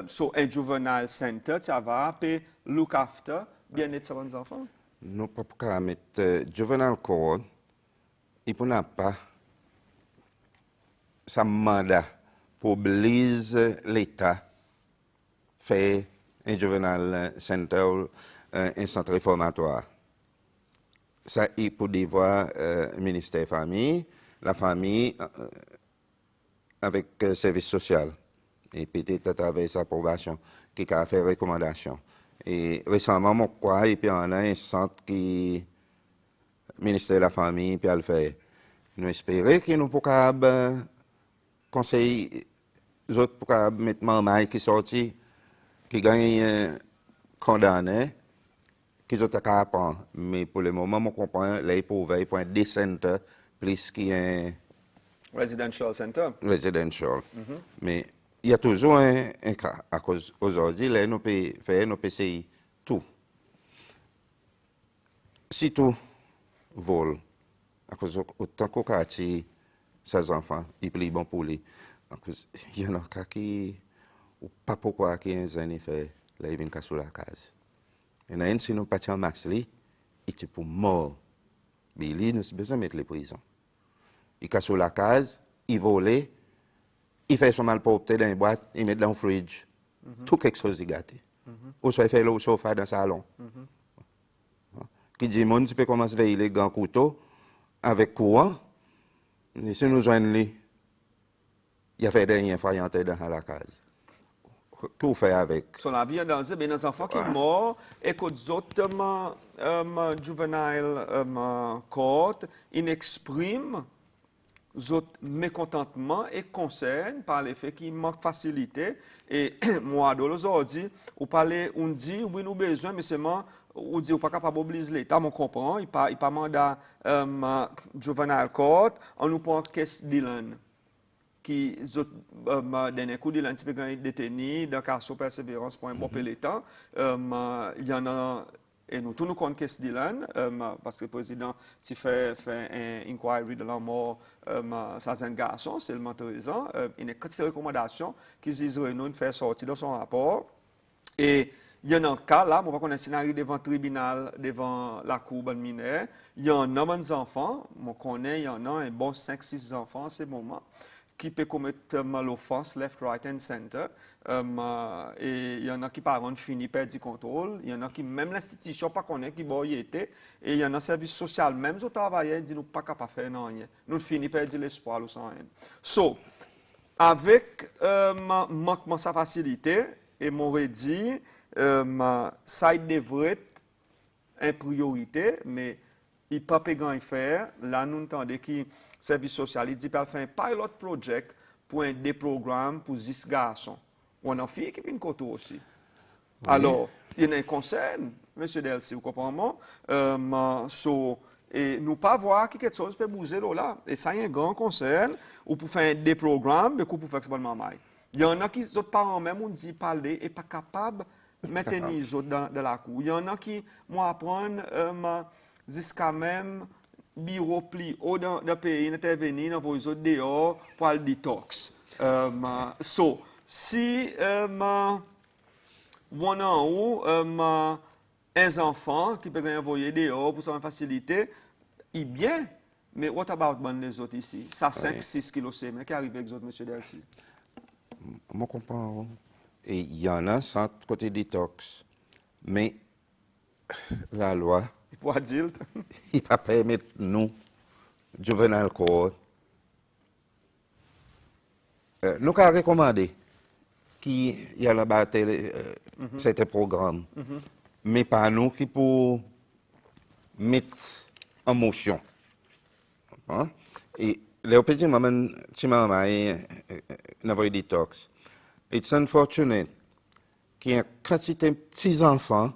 So, un juvenile center, ça va peut look after bien-être de ses enfants. Nous ne pouvons pas mettre juvenile court, il ne peut pas sa mandat pour obliger l'État faire un juvenile center, un centre réformatoire. Ça, il peut devoir ministère famille, la famille avec service social. Et peut-être à travers sa approbation, qui a fait recommandation. Et récemment, moi, quoi, et puis on a un centre qui, ministère de la Famille, puis elle fait. Nous espérons que nous pourrons conseiller les autres pour mettre maman qui sorti, qui gagne condamné, qui sont à apprendre. Mais pour le moment, je comprends, là, ils peuvent pour un décenter plus qu'un Residential center. Residential. Mais il y a toujours un cas. À cause aujourd'hui, là, nous pouvons faire nos PCI tout. Si tout vole, à cause autant qu'au quartier, ces enfants, ils plient bon pour lui. Il y en a un cas qui, ou pas pourquoi, qui est un fait, là, ils viennent casser la case. Il y en a un, si nous partons en max, il est pour mort. Mais lui, nous avons besoin de mettre les prisons. Il casse la case, il vole. Il fait son malpropre dans une boîte, il met dans le fridge. Tout quelque chose est gâté. Ou soit il fait le sofa dans le salon. Qui dit, mon, tu peux commencer à veiller les grands couteaux avec courant. Et si nous joignons lui, il a fait dernière fois, il entre dans la case. Tout fait avec. Sur la vie en danger, mais les enfants qui sont morts et que les autres juvenile court, ils expriment autres mécontentement et concerne par le fait qu'il manque de facilité. Et moi, aujourd'hui, on dit, oui, nous avons besoin, mais seulement, on dit, on n'est pas capable d'obliger l'État, on comprend, il n'y a pas mandat juvenile court, on nous prend caisse Dylan, qui, dernier coup, Dylan, c'est être détenu dans le cas de persévérance pour un bon peu de temps. Il y en a. Et nous tous nous comptons qu'est-ce Dylan, parce que le président s'il fait un inquiry de la mort sans un garçon, c'est le mentorisant. Il y a quelques recommandations qui disent que nous faire sortir de son rapport. Et il y en a un cas là, on va connaître un scénario devant le tribunal, devant la cour mineure. Il y en a des enfants, on connaît, il y en a un bon 5-6 enfants en ce moment, qui peut commettre l'offense left, right and center. Et il y en a qui, par exemple, finissent par du contrôle. Il y en a qui, même l'institution, pas connaît qui y était. Et il y en a un service social, même si travailleurs, disent nous pas capable de faire rien. Nous finissons par dire l'espoir ou sans rien. So, avec manquement sa facilité, et m'aurait dit, ça devrait être une priorité, mais il ne peut pas grand faire. Là, nous entendons que le service social il dit qu'il fait un pilot project pour un des programmes pour 10 garçons. On a une fille qui vient de côté aussi. Oui. Alors, il y a un concern, M. Delcy, vous comprenez? Et nous pas voir que quelque chose peut bouger là. Et ça, il y a un grand concern, ou pour faire des programmes, mais pour faire ça mal. Il y en a qui, les autres parents même, on dit parler et pas capable de mettre les autres dans la cour. Il y en a qui, moi, apprennent jusqu'à même bureau pli haut dans le pays, intervenir dans vos autres dehors pour le détox. Si on a un enfant qui peut envoyer dehors pour sa facilité, il bien. Mais what about les autres ici? Ça, 5-6 kilos, mais qu'est arrivé avec les autres, M. Delcy? Je comprends. Et il y en a sans côté détox. Mais la loi, Il pourra dire. il ne va pas permettre nous, juvenile court, nous avons recommandé qu'il y a là-bas certains programmes, mais pas nous qui pour mettre en motion. Hein? Et les petits moments, si maman a détox, it's unfortunate qu'il y ait une quantité de petits enfants,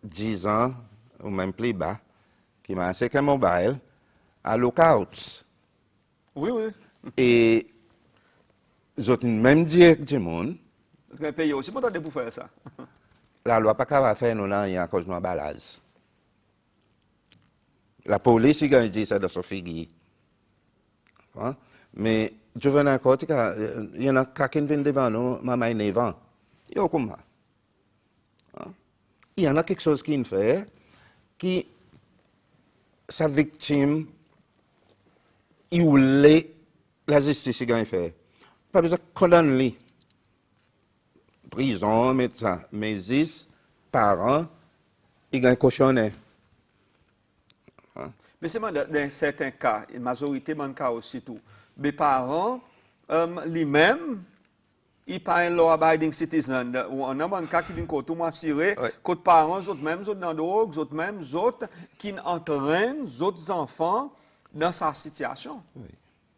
10 ans ou même plus bas, qui m'a assez qu'un mobile à lookouts. Oui, oui. Et ils ont même dit du monde, Le pays aussi, pas pour faire ça. la loi pas capable faire nous là, il y a à cause de ma balade. La police, il dit ça dans son figure. Hein? Mais je veux encore, il y en a qui viennent devant nous, maman est 9 ans. Il y a comment? Il y en a quelque chose qui fait, qui, sa victime, il voulait la justice qu'il fait. Pas besoin de condamner. Prison, médecin, mais 10 parents, ils gagnent cochonnet. Mais c'est dans certains cas, une majorité de cas aussi tout. Les parents, lui-même, ils pas un law-abiding citizen. On a un cas qui vient tout m'assurer que les parents, eux mêmes, eux dans drogue, eux mêmes, eux qui entraînent les autres enfants dans sa situation. Oui.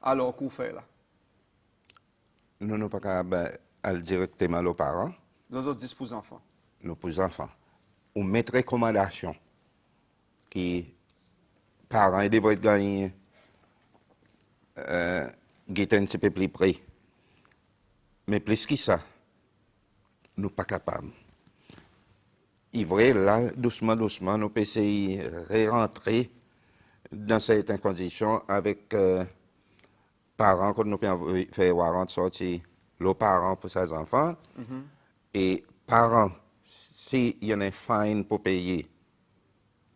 Alors, qu'on fait là? Nous n'avons pas qu'à aller directement aux parents. Nous autres 10 pour les enfants. Nous pour les enfants. Ou mettre recommandation qui parents devraient gagner un petit peu plus près. Mais plus que ça, nous ne sommes pas capables. Il est vrai, là, doucement, doucement, nous pouvons essayer de rentrer dans certaines conditions avec parents, quand nous pouvons faire warrant de sortie, les parents pour ses enfants, et parents, s'il y a un fine pour payer,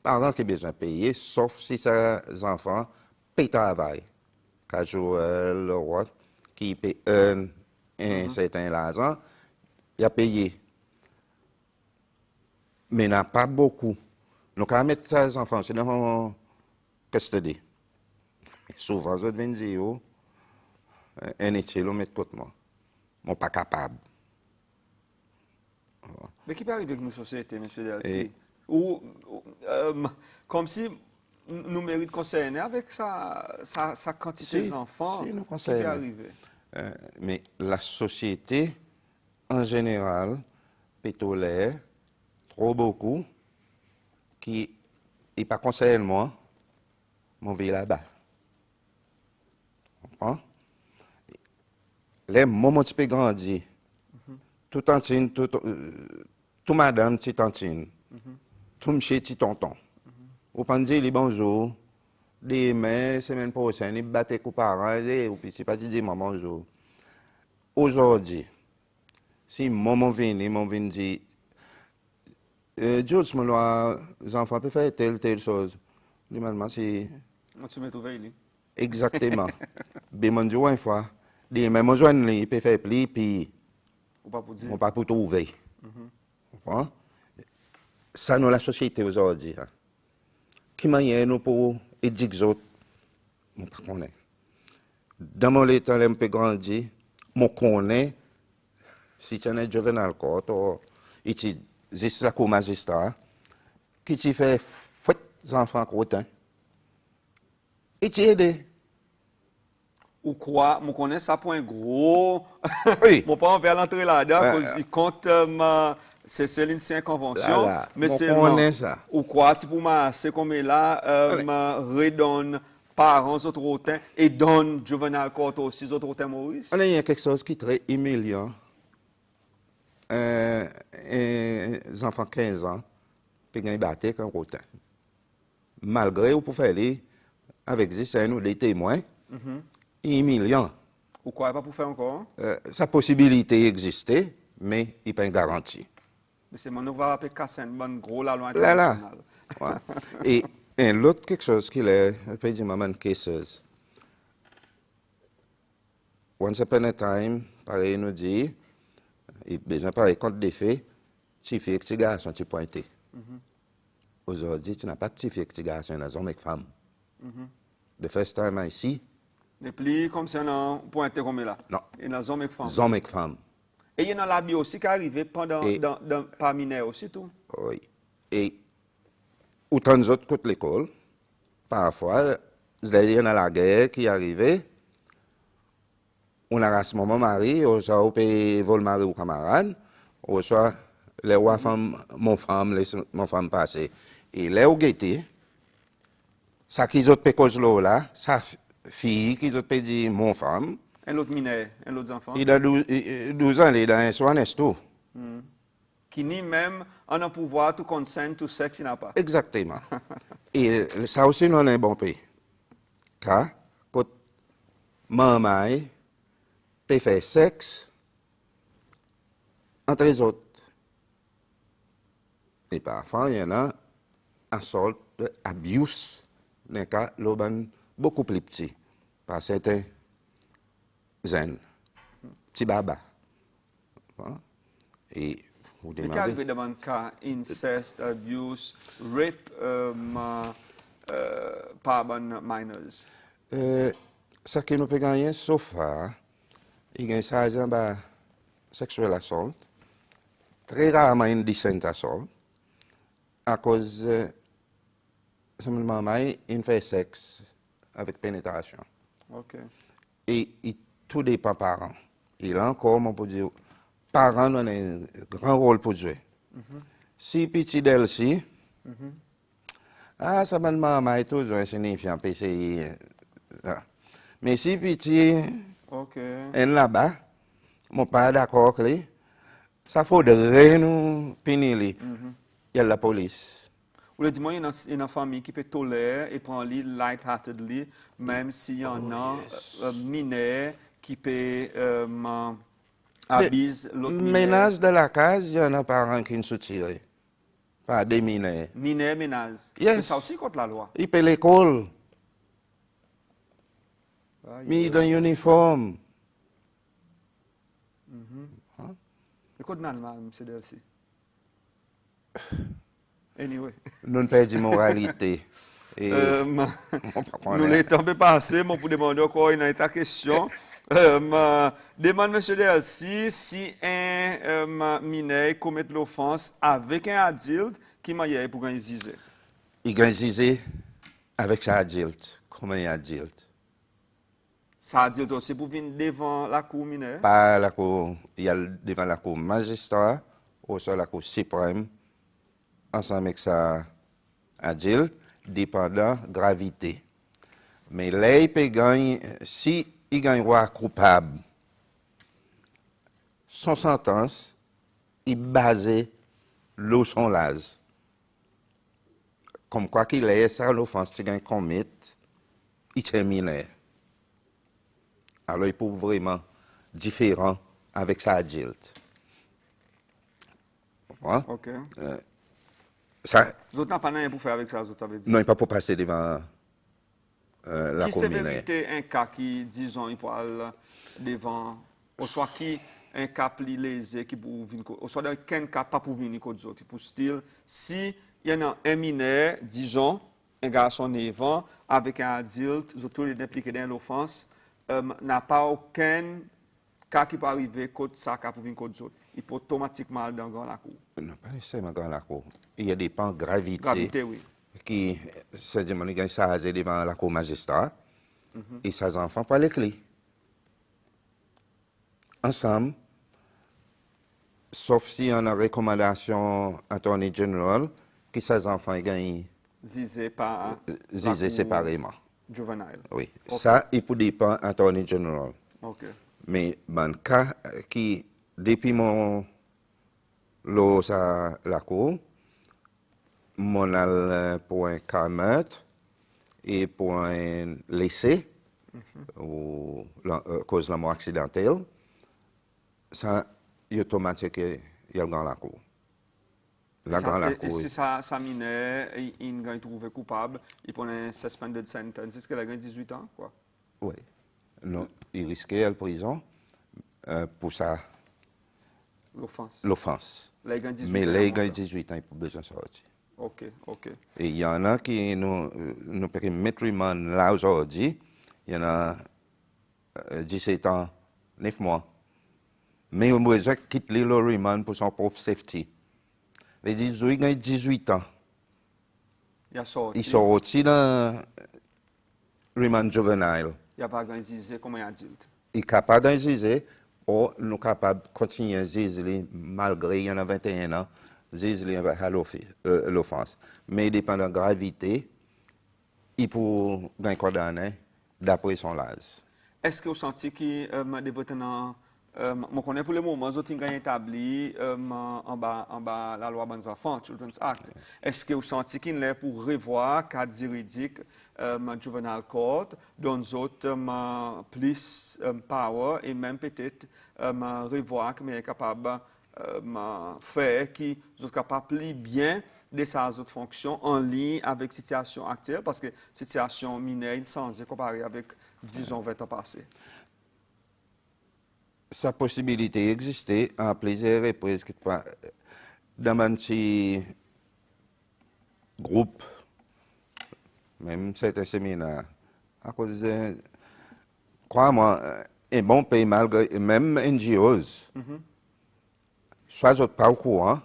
parents qui ont besoin de payer, sauf si ses enfants payent travail. Quand le roi qui paye un certain l'argent, il a payé. Mais il n'a pas beaucoup. Nous allons mettre ses enfants dans la custody. Souvent, je viens dire, un échelle, on met de côté moi. Je ne suis pas capable. Mais qui peut arriver avec nos sociétés, M. Delcy? Ou, comme si nous méritons concerner avec sa quantité d'enfants, qui peut arriver? Mais la société, en général, peut tolérer trop beaucoup, qui n'est pas conseillé moi, mon vie là-bas. Les moments où tu peux grandir, tout tantine, tout madame, petit tantine, tout monsieur, petit tonton. Ou pas dire les bonjours, des mains, semaine prochaine, ils battent les parents, ou puis c'est pas dire maman bonjour. Aujourd'hui, si maman vient, dire, George, les enfants peuvent faire telle chose. Normalement, c'est. Tu m'es trouvé, lui. Exactement. Mais mon Dieu, une fois, mais mon joint, il peut faire pli, puis. Ou pas pour dire. On pas pour trouver. Ça, nous, la société aujourd'hui. Hein. Qui manière nous pour éduquer les autres? Je ne connais pas. Dans mon état, je peux grandir. Je connais. Si tu es un juvenile court, ou tu es la cour magistrat, qui tu fais fouet les enfants crottins. Et tu aides. Ou quoi, je connais ça pour un gros. Oui. Mon pas envers l'entrée là-dedans, parce qu'il compte. C'est l'ancienne convention. Voilà. Mais c'est. Ça. Ou quoi, tu peux c'est comme là, redonne parents autres routins et donne juvenile court aussi autres routins Maurice. Il y a quelque chose qui est très humiliant. Les enfants de 15 ans, puis ils battent comme rotin. Malgré vous pouvez aller avec des témoins, humiliant. Ou quoi, pas pour faire encore? Sa possibilité existait, mais il n'est pas une garantie. Mais c'est mon nouveau appel Kassan, bon gros la loi Là, là. internationale. Ouais. Et l'autre quelque chose qu'il est, je peux dire, maman, cases. Once upon a time, pareil, nous dit, et bien, pareil, compte des faits, petit fille, petit garçon, tu pointé. Aujourd'hui, tu n'as pas petit fille, petit garçon, tu as homme et femme. The first time I see, Et puis, comme ça, on pointe comme là. non, Et dans hommes et femmes. hommes et femmes. Et il y en a la bio aussi qui est arrivé pendant, Et- parmi nous aussi tout. Oui. Et autant nous autres côté l'école, parfois, il y en a la guerre qui est arrivée. On a rassé mon mari, ou soit on peut voler le mari ou camarade, ou soit les rois femmes, mon femme, mon femme passée. Et les au guetté, ça qu'ils ont fait cause là, sa fille qu'ils ont fait dire mon femme, Un autre mineur, un autre enfant. il a 12 ans, il est dans un soin, n'est-ce tout? Qui ni même en a pouvoir tout consent, tout sexe, il n'a pas. Exactement. Et ça aussi, nous, on est un bon pays. Car, quand maman peut faire sexe entre les autres. Et parfois, il y en a assault, abuse, dans le cas l'auban beaucoup plus petit, par certains zen, petit baba. Hein? Et vous Mais qu'est demandez. arrivé dans le cas incest, abuse, rape par bon minors? Ça qui nous peut gagner, sauf il y a ça, sexual assault, très rarement indecent assault, à cause simplement il fait sexe avec pénétration. OK. Et tout dépend parents. Il a encore, on peut dire, parents ont un grand rôle pour jouer. Si petit d'elle-ci, ça m'a maman est toujours insignifiant, PCI. Mais si petit, OK. elle là-bas, mon père d'accord avec lui, ça faudrait nous punir lui. Il y a la police. Vous voulez dire, moi, il y a une famille qui peut tolérer et prendre lui light-heartedly, même s'il y en a mineurs qui peut abuser l'autre mineur. Ménage de la case, il y en a parents qui ne se tirent. Pas des mineurs. Mineur, ménage. Yes. Mais ça aussi contre la loi. Il paie l'école, mis dans uniforme. Le code normal, M. Delcy. Anyway. Nous ne perdons moralité. Et Nous l'étant peu passé, moi pour demander encore une ta question. Demande M. Delcy si un mineur commet l'offense avec un adulte qui m'a pour gagner zizé. il gagne avec sa adulte. Comment un adulte? Ça adulte aussi pour venir devant la cour mineure. Pas la cour, il y a devant la cour magistrat ou sur la cour suprême, ensemble avec sa adulte, dépendant gravité. Mais là, il peut gagner, si il gagne coupable, son sentence est basée sur son l'âge. Comme quoi qu'il est, ça l'offense qu'il gagne commis, il termine. Alors, il peut vraiment différent avec sa adulte. Hein? OK. Ça, Vous autres n'avez pas rien pour faire avec ça, vous autres, ça veut dire. non, il pas pour passer devant la Qui c'est commune. vérité un cas qui, disons, il peut aller devant, ou soit qui un cas plus lésé qui pour venir, ou soit dans quel cas pas pour venir contre les autres. Pour style, si il y en a un mineur, disons, un garçon névant, avec un adulte, les autres impliqués dans l'offense, n'a pas aucun cas qui peut arriver contre ça, cas pour venir contre les autres. Il peut automatiquement aller dans la cour. Non, pas nécessairement dans la cour. Il y a des pans gravité, Gravité, oui. qui, c'est-à-dire, il gagne ça devant la cour magistrat, et ses enfants par les clés. Ensemble, sauf si on a recommandation attorney general, que ses enfants gagnent Zizé par zizé séparément. juvenile. Oui, Ok. ça, il peut dépendre attorney general. OK. Mais dans le cas qui, depuis mon lot à la cour, mon al pour un cas meurtre et pour un laissé, ou cause de la mort accidentelle, ça, il est automatique, il y a dans la cour. La grande la Et cour. si ça minait, il a été trouvé coupable, il prenait un suspended sentence. Est-ce qu'il a 18 ans, quoi? Oui. Non, il risquait la prison pour ça, L'offense. l'offense. Là, il a 18 Mais ans. là, il a 18 ans, il n'a pas besoin de sortir. OK, OK. Et il y en a qui nous peuvent mettre là aujourd'hui. Il y en a 17 ans, 9 mois. Mais on besoin quitter le remand pour son propre safety. Les 18 ans. Il a sorti. Il sort aussi dans remand juvénile. Il n'a pas organisé comme un adulte. Il est capable d'exiger, ou nous sommes capables de continuer à exiger malgré il y en a 21 ans, exiger à l'offense. Mais dépend de la gravité, il peut gagner condamné d'après son âge. Est-ce que vous sentez que je connais pour le moment, vous avez établi en bas la loi des enfants, Children's Act. Est-ce que vous sentez qu'il est pour revoir le cadre juridique juvenile court, dont vous avez plus power et même peut-être revoir que vous êtes capable faire qui sont capables plus bien de ces autres fonctions en lien avec la situation actuelle, parce que la situation mineure est changée comparée avec 10 ans, 20 ans passés. Sa possibilité existait en plusieurs reprises. Dans un petit groupe, même certains séminaires, à cause de, crois-moi, un bon pays malgré, même NGOs, soit vous n'êtes pas au courant,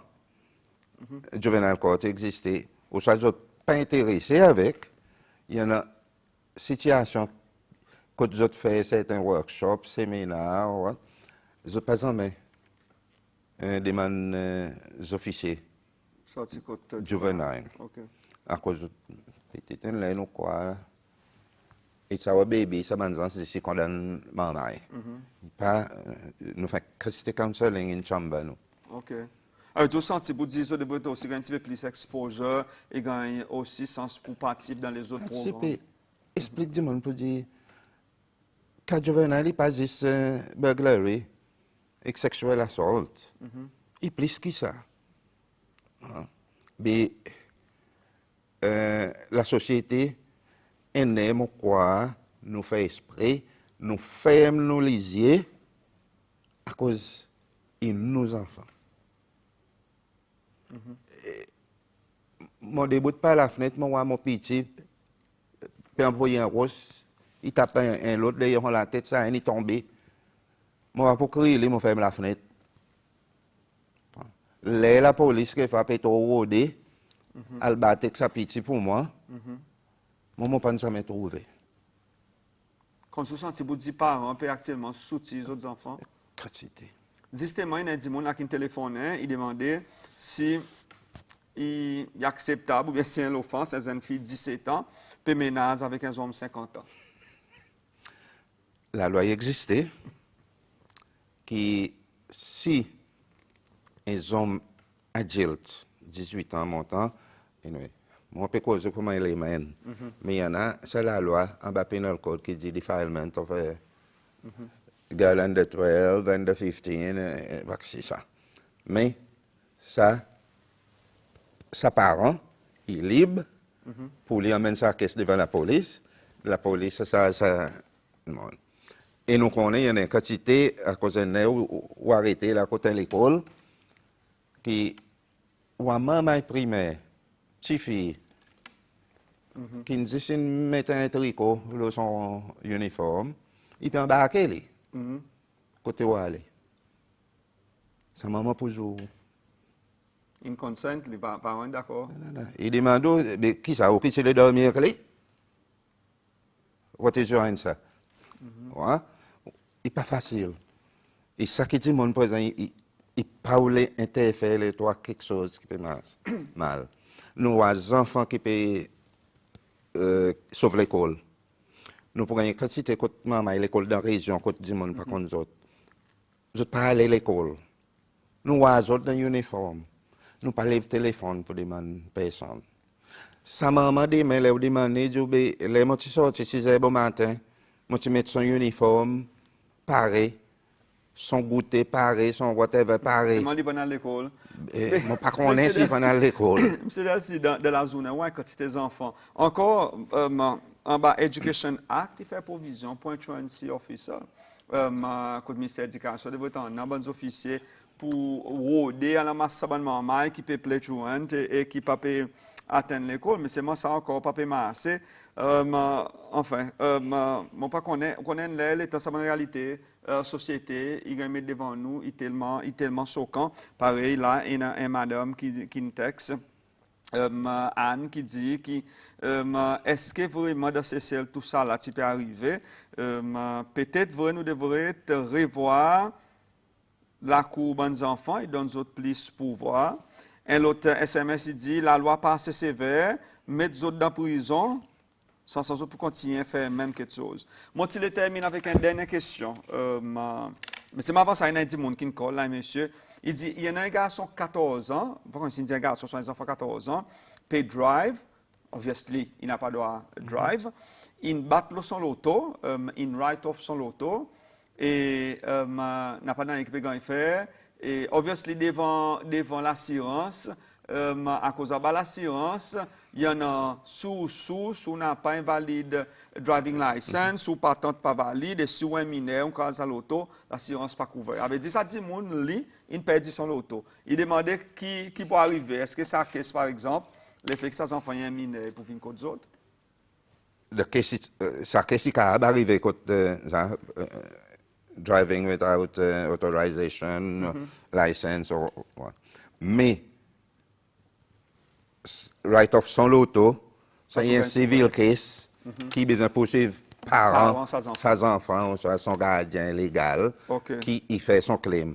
Juvenile Court existait, ou soit vous n'êtes pas intéressé avec, il y en a situations que vous avez fait certains workshops, séminaires, ouais, vous n'êtes pas en main. Des officiers Sorti côté juvéniles. OK. À cause de petite laine ou quoi. Et ça va bébé, ça m'a dit c'est condamné maman. Pas nous fait custody counseling in chamber nous. OK. Alors, vous sentez, vous dites, vous devez aussi gagner un petit peu plus d'exposure et gagner aussi sens pour participer dans les autres programmes. Explique du monde pour dire que juvénile n'est pas juste burglary et sexual assault. Il est plus que ça. Mais la société aime quoi nous fait esprit, nous ferme nos lisiers à cause de nos enfants. Mon début par la fenêtre, mon petit, puis envoyer un rose, il tape un l'autre, d'ailleurs, la tête, ça, il est tombé. Moi, pour crier, il m'a fermé la fenêtre. Là, la police qui fait péter au rodé, elle battait sa petite pour moi. Moi, je ne pas jamais trouvé. Quand vous sentez, vous dites parents peuvent actuellement soutenir les autres enfants. Gratuité. Justement, il y a des gens qui téléphonaient, ils demandaient si il est acceptable ou bien si c'est une offense, une jeune fille de 17 ans peut ménager avec un homme de 50 ans. La loi existait, qui, si un homme adulte, 18 ans montant, anyway, moi, je peux causer comment il est mène. Mais il y en a, c'est la loi en bas pénal code qui dit defilement of a girl under 12, under 15, c'est ça. Mais ça, sa parent, il est libre pour lui amener sa caisse devant la police. La police, ça, non. Et nous connaissons, il y a une quantité à cause de nous, ou arrêté là, côté de l'école, qui, ou à maman primaire, petite fille, qui nous dit mettre un tricot dans son uniforme, il peut embarquer lui, côté où aller. Sa maman pour jouer. In consent, les parents d'accord. Il demande, mais qui ça, qui c'est le dormir avec lui? What is your answer? Ouais? Il n'est pas facile. Et ça qui dit, mon président, il parle interférer les trois quelque chose qui peut mal. Nous avons des enfants qui peuvent sauver l'école. Nous pouvons une quantité de maman l'école dans la région, côté du monde, par contre, nous autres. Nous pas aller à l'école. Nous avons dans l'uniforme. Nous pas le téléphone pour demander personne. Sa maman demande, elle demande, les mots sortent 6 heures du matin, moi tu mets son uniforme, pareil, son goûter pareil, son whatever C'est pareil. moi qui vais à l'école. Moi, pas qu'on est si on à l'école. C'est là, si dans la zone, ouais, quand c'était enfants. Encore, en bas, Education Act, il fait provision pour un truancy officer. Côté ministère de l'Éducation, devrait être un bon officier pour rôder à la masse de maman qui peut plaire truant et qui peut atteindre l'école. Mais c'est moi ça encore, pas assez. Enfin, mon pas connaît l'état de la réalité, société, il met devant nous, il est tellement choquant. Pareil, là, il y a une madame qui nous texte. Anne qui dit est-ce que vraiment dans ces ciels tout ça là tu peux arriver peut-être nous devrions revoir la cour des enfants et donner autres plus pouvoir. Un autre SMS il dit la loi pas assez sévère, mettre les autres dans la prison sans autres pour continuer à faire même quelque chose. Moi je termine avec une dernière question. Mais c'est avant ça, il y a 10 personnes qui me collent là, monsieur. Il dit, il y a un garçon 14 ans, pas comme s'il dit un garçon, ce sont des enfants 14 ans, peut drive, obviously, il n'a pas le droit de drive, il bat son loto, il write off son loto, et n'a pas d'équipe de faire, et obviously, devant l'assurance, à cause de l'assurance, il y en a sous n'a pas un valide driving license, ou patente pas valide, et sous un mineur, un cas à l'auto, l'assurance pas couverte. Avait dit ça, dit mon lit, il perd son auto. Il demandait qui peut arriver. Est-ce que ça caisse par exemple, le fait que ça enfants un mineur pour venir contre autres? Ça qu'est-ce qui a arrivé quand driving without authorization, license, mais write-off son loto, ça y est un civil case qui besoin de poursuivre parents, ses enfants, ou son gardien légal, qui y fait son claim.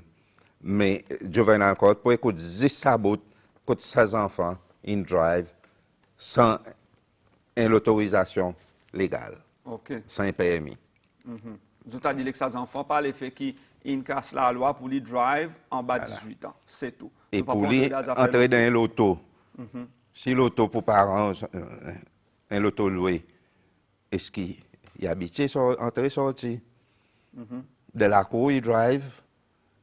Mais juvenile court pour écouter 10 sabots, écouter ses enfants, in drive, sans l'autorisation légale, sans un permis. Vous avez dit que ces enfants, par le fait qu'ils cassent la loi pour les drive en bas de 18 ans. C'est tout. Et pour lui, entrer dans l'auto, si l'auto pour parents, un auto loué, est-ce qu'il est habitué à entrer sortir? De la cour, il drive,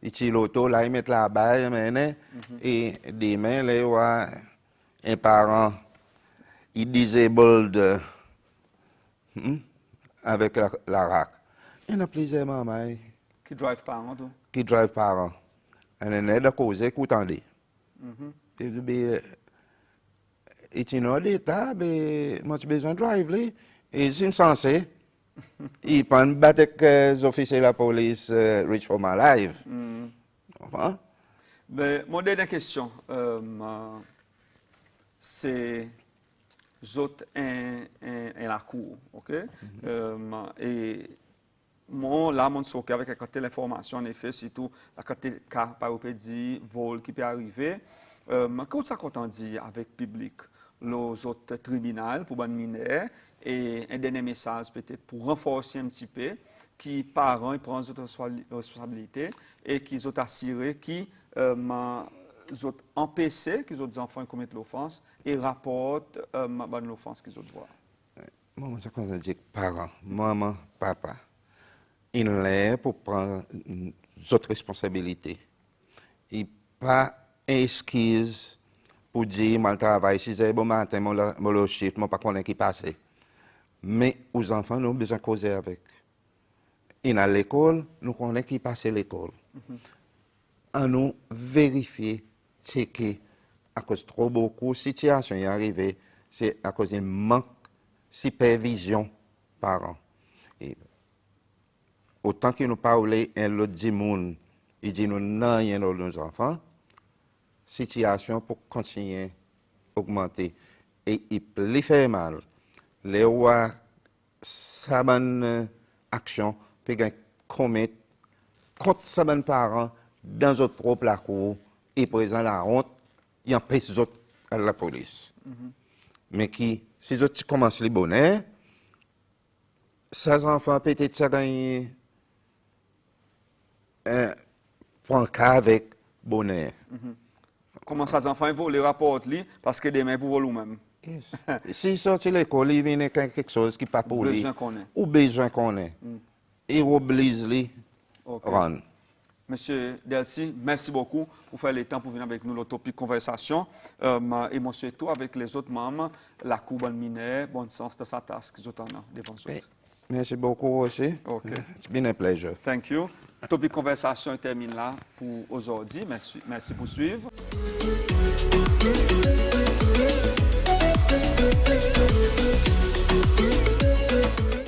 il tire l'auto, là, il met là-bas, il mène, et demain, là, il y a un parent, il disabled avec la rack. Il y a plusieurs mamans qui drive parents, tout. Qui drive parents. Et on est de causer qu'attendez. Et tu n'as d'état, moi tu as besoin de drive, là. Et c'est insensé. Ils prennent battre avec les officiers de la police, reach for my life. Ben, mon dernière question, c'est autres en la cour, ok? Et moi, là, mon choqué avec la côté l'information, en effet, surtout la côté cas paropédie, vol qui peut arriver. Qu'est-ce ça qu'on dit avec le public, les autres tribunaux pour les mineurs, et un dernier message peut-être pour renforcer un petit peu, qui parents ils prennent des responsabilités et qu'ils ont assuré qu'ils ont empêché que les autres enfants commettent l'offense et rapportent l'offense qu'ils ont droit. Moi, ça qu'on dit parents, maman, papa, ils sont là pour prendre d'autres responsabilités. Et pas excuse pour dire, mal travail, si c'est bon matin, mon shift, mon pas connaît qui passe. Mais aux enfants, nous avons besoin de causer avec. Et à l'école, nous connaissons qui passe l'école. À nous vérifier, checker, à cause de trop beaucoup de situations qui arrivent, c'est à cause d'un manque de supervision parents. Et autant que nous parlons, un l'autre dit, il dit nous n'avons rien dans nos enfants, situation pour continuer à augmenter. Et il peut faire mal. Les rois, sa bonne action, peuvent commettre contre sa bonne parents dans notre propre cour et présent la honte, il empêche les autres à la police. Mais qui, si les autres commencent les bonheurs, ces enfants peut-être ça gagne prend cas avec bonheur. Comment ces enfants ils volent les rapports parce que demain vous volez vous-même. Yes. Si sorti de l'école, il vient quelque chose qui n'est pas pour lui. Ou besoin qu'on ait. Et oblige lui rendre. Monsieur Delcy, merci beaucoup pour faire le temps pour venir avec nous le topic conversation. Et mon souhait avec les autres membres, la Cour bonne mineure, bon sens de sa task, devant Okay. Merci beaucoup aussi. OK. It's been a pleasure. Thank you. Topic conversation termine là pour aujourd'hui. Merci pour suivre.